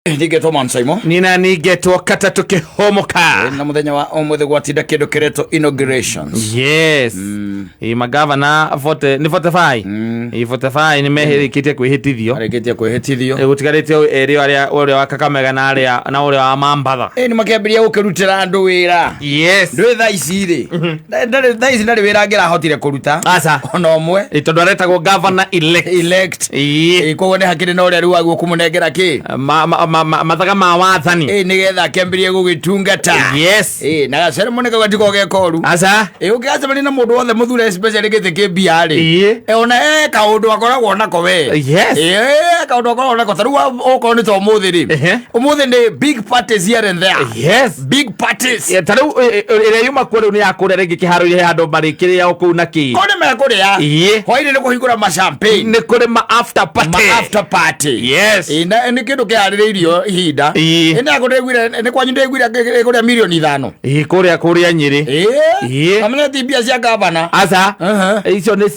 Nigetwo Mansaimo nina nigetwo kata tukihomoka na muthenya wa ũmũthĩ gwatinda kĩndũ kĩretwo inaugurations. Yes. Magavana ni 45 45 ni mehĩrĩkĩtie kwĩhĩtithio gũtigarĩte ũrĩa wa Kakamega na ũrĩa wa Mambatha ni makĩambĩrĩria gũkĩrutĩra andũ wĩra. Yes. Ndũĩ thaa ici rĩ ndarĩ wĩra angĩrahotire kũruta aca ona ũmwe tondũ aretagwo governor elect koguo nĩ hakĩrĩ na ũrĩa rĩu waguo kũmũnengera kĩ mathaga ma wathani nĩgetha akĩambĩrĩrie gũgĩtungata. Yes. Na gaceremoni kau gatiko gekoru aca ũngĩgacemania na mũndũ wothe mũthure especially gĩtĩ kĩ mbia rĩ ona kaũndũ akoragwo nako we. Yes. Kaũndũ akoragwo nako ta rĩu okorwo nĩ ta ũmũthĩ rĩ ũmũthĩ nĩ big parties here and there. Yes. Big parties ta rĩu ĩrĩa yuma kuo rĩu nĩ ya kũrĩa rĩngĩ kĩharo-inĩ handũ marĩkĩrĩa kũu na kĩ kũrĩ mekũrĩa hwaĩ-inĩ nĩ kũhingũra ma champagne nĩ kũrĩ ma after party. Yes. Nĩ kĩndũ kĩharĩrĩirio ihinda nĩ kwanyu ndĩiguire kũrĩa milioni 5 kũrĩa Nyĩrĩ amene ti mbia cia gavana aca icio nĩ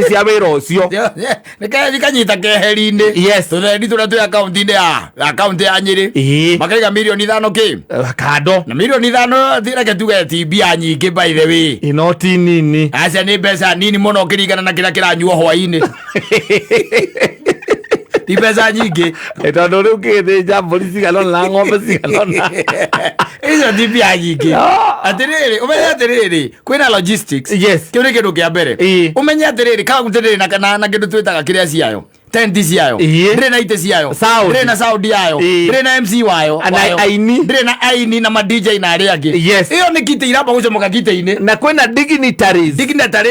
cia wĩra ũcio nikanyita keheri-inĩ. Yes. tũthendi tũrĩa twĩ akaunti ya Nyĩrĩ makaiga milioni 5 kĩ kando na milioni 5 thireke tuge ti mbia nyingĩ by the way ino ti nini aca nĩ mbeca nini mũno ũkĩringana na kĩrĩa kĩranyuo hwaĩ-inĩ ti mbeca nyingĩ tondũ rĩu ngĩgĩthĩnja mbũri ciganona na ng'ombe ciganona icio ti mbia nyingĩ. Atĩrĩrĩ ũmenye atĩrĩrĩ kwĩna logistics. Yes. Kĩu nĩ kĩndũ kĩa mbere ũmenye atĩrĩrĩ kaunti ndĩrĩ na kĩndũ twĩtaga kĩrĩa ciayo tenti ciayo ndĩrĩ na ite ciayo ndĩrĩ na sound yayo ndĩrĩ na MC wayo ndĩrĩ na aini na ma DJ na arĩa angĩ. Ĩyo nĩ kite iramba gũcomoka kite-inĩ na kwĩna dignitaries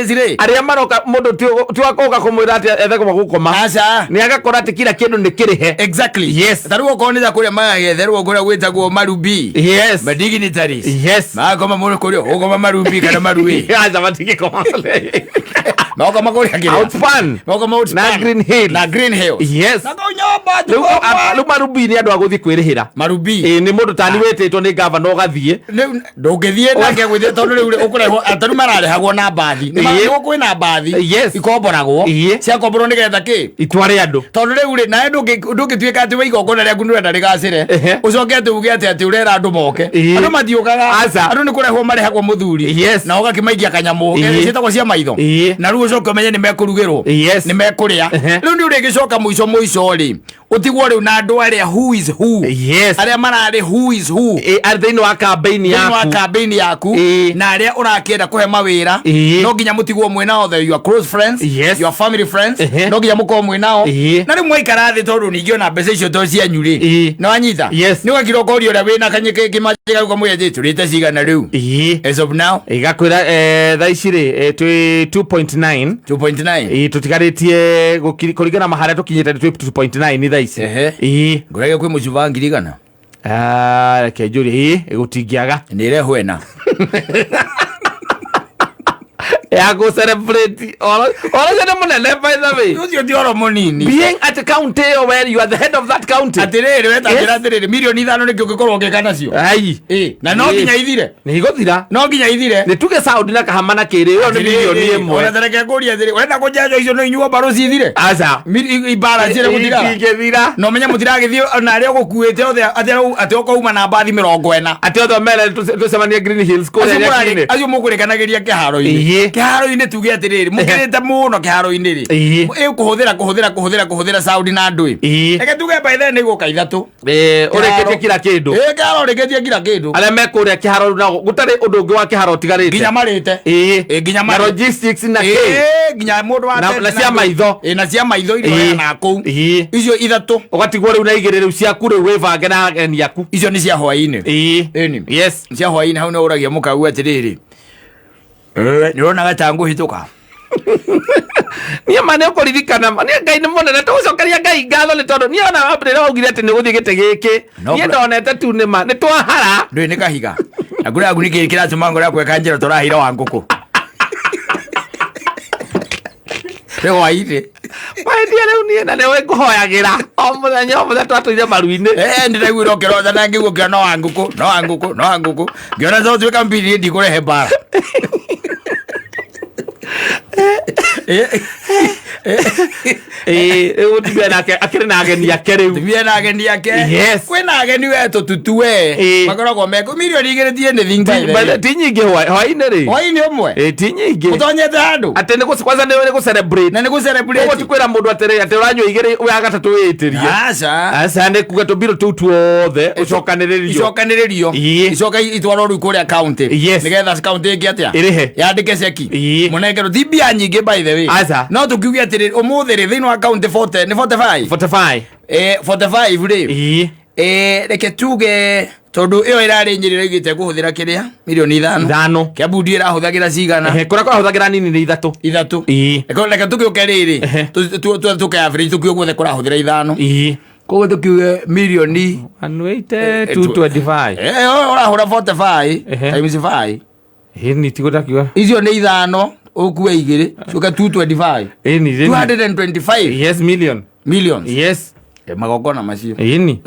rĩ arĩa maroka mũndũ twakoka kũmwĩra atĩ ethe kũma gũkoma aca nĩ agakora atĩ kila kĩndũ nĩ kĩrĩhe. Exactly. Yes. Ta rĩu okorwo nĩ ta kũrĩa magetherwo kũrĩa gwĩtagwo Marubi. Yes. Ma dignitaries. Yes. Magoma mũndũ kũrĩa ũgoma Marubi kana Maruĩ aca matingĩkoma magoma kũrĩa kĩrĩa Outspan magoma Outspan na Green Hill. Yes. Na nyomba rĩu Marubi nĩ andũ a gũthiĩ kwĩrĩhĩra Marubi nĩ mũndũ tani wĩtĩtwo nĩ governor ũgathiĩ ndũngĩthiĩ nake gwĩthie tondũ rĩu ũkũrehwo atari mararehagwo na mbathi nĩ kwĩna mbathi ikomboragwo ciakomborwo nĩgetha kĩ itware andũ tondũ rĩu rĩ nawe ndũngĩtuĩka atĩ we igongona rĩaku nĩũrenda rĩgacĩre ũcoke atĩ uge atĩ ũrera andũ moke andũ mathiũkaga andũ nĩ kũrehwo marehagwo mũthuri na ũgakĩmaikia kanyamũ ciĩtagwo cia maitho na rĩu ũcoke ũmenye nĩ mekũrugĩrwo nĩ mekũrĩa rĩu nĩ ũrĩgĩcoka mũico rĩ ũtigwo rĩu na andũ arĩa who is who arĩa mararĩ who is who thĩinĩ wa campaign yaku na arĩa ũrakĩenda kũhe mawĩra no nginya mũtigwo mwĩnao your close friends your family friends no nginya mũkorwo mwĩnao na rĩu mwaikara thĩ tondũ ningĩ ona mbeca icio to cianyu rĩ na wanyita nĩ ũgakira ũkoria ũrĩa wĩna kanyĩka kĩmanjĩka uga mwĩya tũrĩte cigana rĩu as of now igakwĩra thaa ici rĩ twĩ 2.9 tũtigarĩtie kũringana maharĩa tũkinyĩte twĩ 2.9 thaa ici ngũrege kwĩ mũcuba ngiri igana reke njũrie gũtingĩaga nĩ ĩrehwena ya go celebrate ora nĩ mũnene by the way ũcio ti oro mũnini being at a county where you are the head of that county atĩrĩrĩ wetagĩra atĩrĩrĩ milioni 5 nĩkĩo ũngĩkorwo ũgĩka nacio na no nginya ithire nĩ igũthira no nginya ithire nĩ tuge sound na kahama na kĩrĩ ĩyo nĩ milioni 1 ũrethereke kũria thĩrĩ wenda kũnjaja icio no inyuo mbarũ cithire aca ibara ciĩre gũthira no menya mũtiragĩthiĩ na arĩa ũgũkuĩte othe atĩ ũkauma na mbathi 40 atĩ othe mere tũcemanie Green Hills kũrĩa acio mũkũrĩkanagĩria kĩharo-inĩ tuge atĩrĩrĩ mũkĩrĩte mũno kĩharo-inĩ rĩ kũhũthĩra sound na ndũĩ reke tuge by then nĩ gũka ithatũ ũrĩkĩtie kila kĩndũ kĩharo ũrĩkĩtie kila kĩndũ arĩa mekũrĩa kĩharo na gũtarĩ ũndũ ũngĩ wa kĩharo ũtigarĩte nginya marĩte nginya na logistics na nginya mũndũ wa na cia maitho na cia maitho iria na kũu icio ithatũ ũgatigwo rĩu na igĩrĩ rĩu ciaku rĩu wĩbange na ageni aku icio nĩ cia hwaĩ-inĩ yes cia hwaĩ-inĩ hau nĩ ũragia mũkagu atĩrĩrĩ nĩ ũronaga ta ngũhĩtũka niĩ ma nĩ ũkũririkana niĩ Ngai nĩ mũnene tũgũcokeria Ngai ngatho nĩ tondũ niĩ ona rĩrĩa waugire atĩ nĩ gũthiĩ gĩtĩ gĩkĩ niĩ ndonete tu nĩma nĩ twahara ndũĩ nĩ kahiga na kũrĩa aku nĩ kĩratũma ngoro yakwa ĩkanjĩra tũrahĩra wa ngũkũ nĩ hwaĩ-inĩ wahĩtia rĩu niĩ na nĩwe ngũhoyagĩra o mũthenya twatũire maru-inĩ ndĩraiguire ũkĩrotha na ngĩguo kĩona wa ngũkũ ngĩona to tuĩka mbiri ndikũrehe mbara tibia nake akĩrĩ na ageni ake rĩu tibia na ageni ake kwĩna ageni wetu tutue makoragwo meko mirioni 2 tie nĩ thinga ti nyingĩ hwaĩ-inĩ rĩ hwaĩ-inĩ ũmwe ti nyingĩ ũtonyete handũ atĩ nĩ kwanza nĩ celebrate na nĩ celebrate ũguo ti kwĩra mũndũ atĩrĩ atĩ ũranyua 2 ya gatatũ wĩtĩrie aca nĩ kuga tũmbirũ tũu tuothe ũcokanĩrĩrio icoka itwarwo rĩu kũrĩa county nĩgetha county ĩngĩ atĩa ĩrĩhe yandĩke ceki mũnengerwo ti mbia nyingĩ by the way no tũkiuge atĩrĩ ũmũthĩ rĩ thĩinĩ wa county 40 nĩ 45 45 rĩ reke tuge tondu iyo irari Nyeri igite kuhuthira kĩrĩa milioni 5 Kiambu ndio irahũthagĩra cigana kũrĩa kũrahũthagĩra nini ni 3 reke tukiuke rĩrĩ tuke average tukiuge guothe kũrahũthĩra 5 koguo tukiuge milioni 225 ũrahũra 45 times 5 ni tigodakiwa icio nĩ 5 ũkue 2 tuka 225 225 millions magongona macio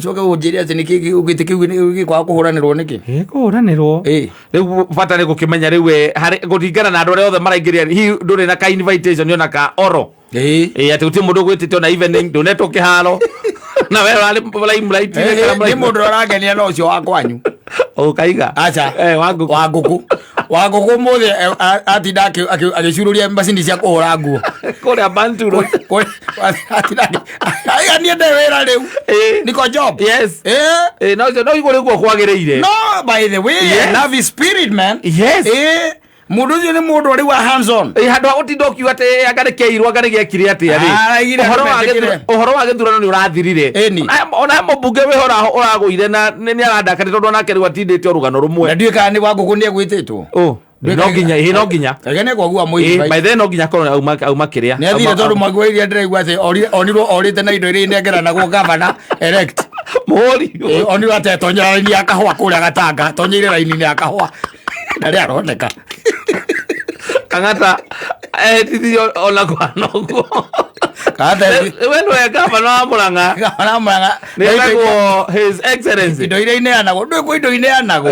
coke ũnjĩre atĩ nĩkĩ ũgĩte kĩu gĩkwaga kũhũranĩrwo nĩkĩ kũhũranĩrwo rĩu bata nĩ gũkĩmenya rĩu harĩ gũringana na andũ arĩa othe maraingĩria hihi ndũrĩ na ka invitation ona ka oro atĩ gũtirĩ mũndũ ũgwĩtĩte ona evening ndũnetwo kĩharo na we nĩ mũndũ ũrangenia na ũcio wa kwanyu ũkaiga aca wa ngũkũ mũthĩ atinda agĩcurũria macini cia kũhũra nguo kũrĩa Banturo aiganie ndĩ wĩra rĩu niko job no igũrĩ guo kwagĩrĩire no by the way love is spirit man mundu ucio ni mundu uri wa hands on handu agutinda ukiuga ati angarekeirwo angaregekire atia ri uhoro wa githurano ni urathirire ona mubunge wihora uragũire na ni arandaka tondu onake riu atindite rugano rumwe na ndiũka ni wa ngũkũ ni egwĩtĩtwo no nginya agene kwa gua mũi by then no nginya korwo auma kĩrĩa ni athire tondu Mwangi Wa Iria ndĩraigua atĩ onirwo orĩte na indo iria inengeranagwo governor elect mũhũri onirwo atĩ tonyera raini ya kahũa kũrĩa Gatanga tonyeire raini ya kahũa ndarĩ aroneka Kang'ata ehĩtithio ona kwanoguo wenu gavana wa Murang'a nĩwegwo his excellency indo iria ineanagwo ndwĩkwo indo ineanagwo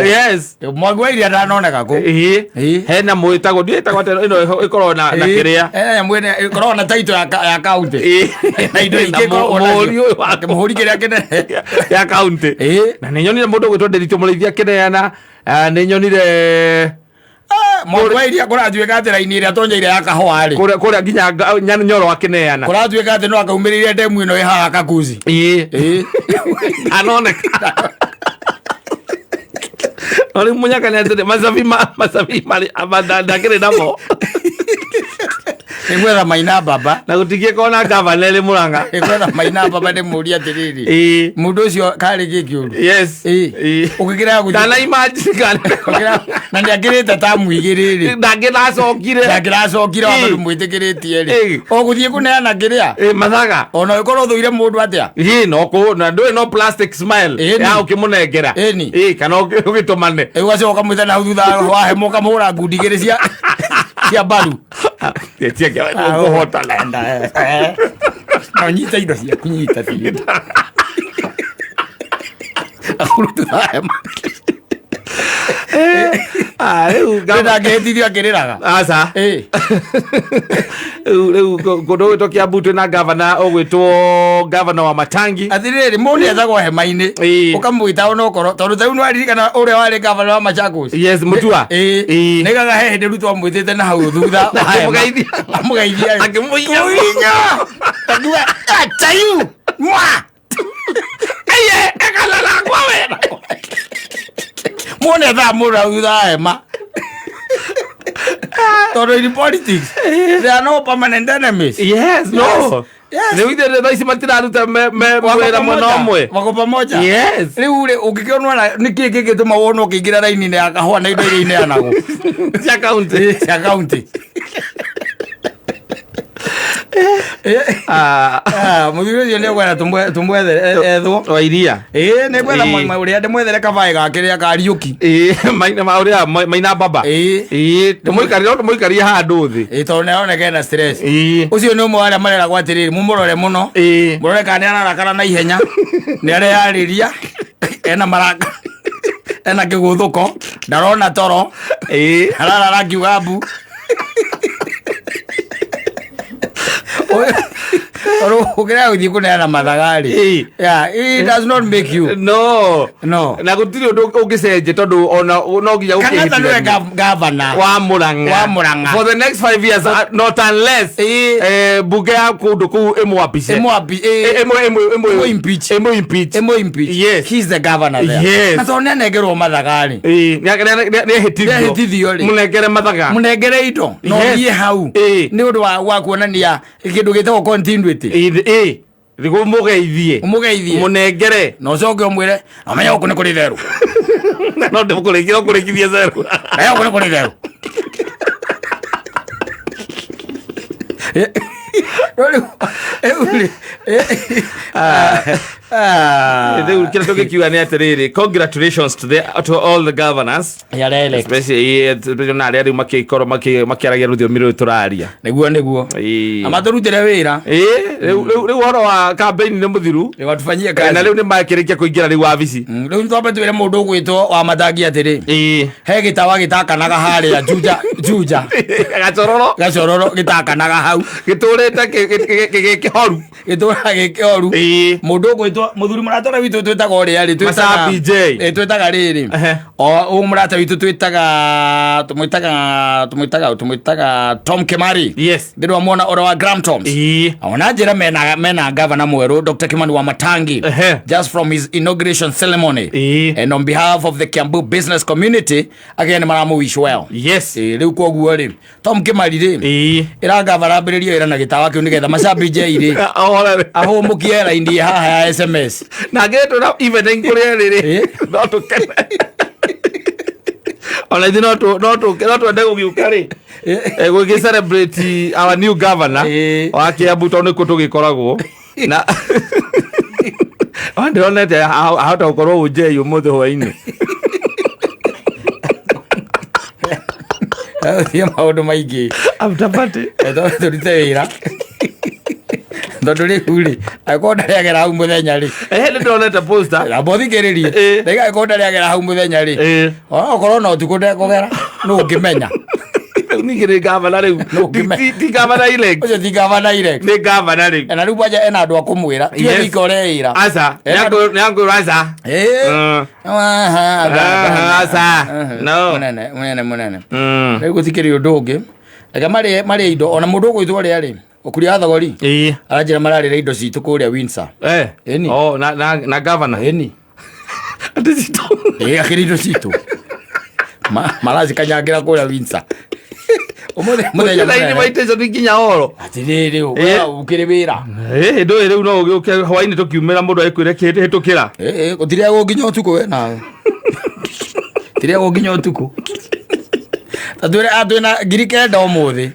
Mwangi Wa Iria ndanoneka kũ hena mwĩtagwo ndiĩtagwo atĩ ĩno ĩkorwo na kĩrĩa ĩkorwo na taito ya county na indo ingĩ mũhũri kĩrĩa kĩnene ya county na nĩnyonire mũndũ ũgwĩtwo Nderitu Mũrĩithia kĩneana nĩnyonire Mwangi Wa Iria kũratuĩka atĩ raini ĩrĩa tonyeire ya kahũa rĩ kũrĩa nginya Nyoro akĩneana kũratuĩka atĩ no akaumĩrĩire ndemu ĩno ĩhaha Kakuzi anoneka rĩu mũnyakania atĩ macabi marĩ ndakĩrĩ namo nĩgwetha Maina Baba na gũtigie kona gavana ĩrĩ Murang'a nĩgwetha Maina Baba ndĩmũrie atĩrĩrĩ mũndũ ũcio karĩ gĩkĩũru ũgĩkĩra ndana imagine na nĩakĩrĩte tamu igĩrĩ ndangĩracokire wamandũ mwĩtĩkĩrĩtie rĩ ũgũthiĩ kũneana kĩrĩa mathaga ona ũkorwo ũthũire mũndũ atĩa na ndũĩ no plastic smile ya ũkĩmũnengera kana ũgĩtũmane ũgacoka mwĩta na hau thutha wahemo ũkamũhũra ngundi igĩrĩ cia mbaru no nyita indo cia kunyita ndangĩhĩtithio akĩrĩraga aca rĩu kũndũ gwĩtwo Kiambu twĩna gavana ũgwĩtwo gavana wa Matangi atĩrĩrĩ mũndũ ethagwo hema-inĩ ũkamwĩta onokorwo tondũ tau nĩwaririkana ũrĩa warĩ gavana wa Machakos Mutua nĩgaga he hĩndĩ rutwo amwĩtĩte na hau thutha amũgeithia akĩmũinya achayu ekalala kwa wena mwone thaa mũndũ hau thutha hema tondũ in politics they are no permanent enemies nĩwithĩte thaici matiraruta wĩra mwena ũmwe wako pamoja rĩu rĩ ũngĩkĩonwa nĩkĩ gĩgĩtũma wona ũkĩingĩra raini-inĩ ya kahũa na indo iria ineanagwo cia county mũthuri ũcio nĩegwetha tũmwethere ethwo Wa Iria nĩgwetha ũrĩa ndĩmwethere kabaĩ gake rĩa Kariũki ũrĩa Maina Baba tũmũikarie handũ thĩ tondũ nĩaroneka ena stress ũcio nĩ ũmwe wa arĩa mareragwo atĩrĩrĩ mũmũrore mũno mũrore kana nĩararakara na ihenya nĩareyarĩria ena maraka ena kĩgũthũko ndarona toro ararara kiuga mbu ukira uthi kuneana mathagari. Yeah, it does not make you. No. Na gutiri undu ungicenje tondu ona no nginya Kang'ata niwe governor wa Murang'a for the next 5 years, not unless bunge ya kundu ku impeach. Yes, he's the governor there. Yes, na tone negerwo mathagari. Ne hitithio munengere mathaga, munengere indo no thie hau ni undu wa kuonania kindu gitagwo continuity. Thigo mugeithie munengere no coke umwire amenya uko ni kuri theru. No ndimukurikithia zeru aya uko ni kuri theru. Congratulations to all the governors, especially na aria makiaragia rũthiomi rũu tũraria niguo amaturutire wĩra rĩu horo wa campaign nĩ mũthiru watufanyia kazi na rĩu nĩ makĩrĩkia kũingĩra rĩu wabici rĩu twambe twĩre mũndũ ũgwĩtwo wa matangi atĩrĩ he gĩtawa gĩtakanaga harĩa juja gacororo gĩtakanaga hau gĩtũrĩte gĩkĩhoru mũndũ ũgwĩtwo mũthuri mũratara witũ twĩtaga ũrĩa rĩ twĩtaga rĩrĩ o mũrata witũ twĩtaga Tom Kimari. Yes, ndĩrwa muona ũrĩa wa Gramtoms ona njĩra mena governor mwerũ Dr. Kimani wa Matangi just from his inauguration ceremony and on behalf of the Kiambu business community again maramu wish well. Yes, rĩu koguo rĩ Tom Kimari rĩ ĩrangavara ĩra na gĩtawa kĩu nĩgetha macambinje irĩ ahũmũkie raini haha ya SMS na ngĩtwo na evening kũrĩa rĩrĩ no tũkene ona ithi no twende gũgĩũka rĩ gũgĩ celebrate our new governor wa Kiambu tondũ nĩkuo tũgĩkoragwo na ndĩronete ahota gũkorwo ũnjei ũmũthĩ hwainĩ thie maũndũ maingĩ amtapate tũrute wĩra tondu rĩu rĩ agĩkorwo ndarĩagera hau mũthenya rĩ nĩ ndĩronete poster nabothikĩrĩrie ndaiga agĩkorwo ndarĩagera hau mũthenya rĩ onakorwo no ũtukũ ndekũgera nũ ũngĩmenya ningĩ nĩ gavana rĩu ti gavana elect ũcio ti gavana elect nĩ gavana rĩu na rĩu kwanja ena andũ a kũmwĩra tiwe wika ũreĩra aca nĩangwĩrwo aca aca no mũnene rĩu gũtikĩrĩ ũndũ ũngĩ reke marĩe indo ona mũndũ ũgwĩtwo ũrĩa rĩ ũkuria thogori aranjĩra mararĩra indo citũ kũrĩa Windsor na governor akĩrĩ indo citũ maracikanyangira kũrĩa Windsor mũthenya maitĩco nginya oro atĩrĩrĩ ũkĩrĩ wĩra ndũĩ rĩu no ũgĩũke hwainĩ tũkiumĩra mũndũ agĩkwĩre hĩtũkĩra gũtirĩagwo nginya ũtukũ we nawe tirĩagwo nginya ũtukũ tatwĩre atwĩna ngiri kenda ũmũthĩ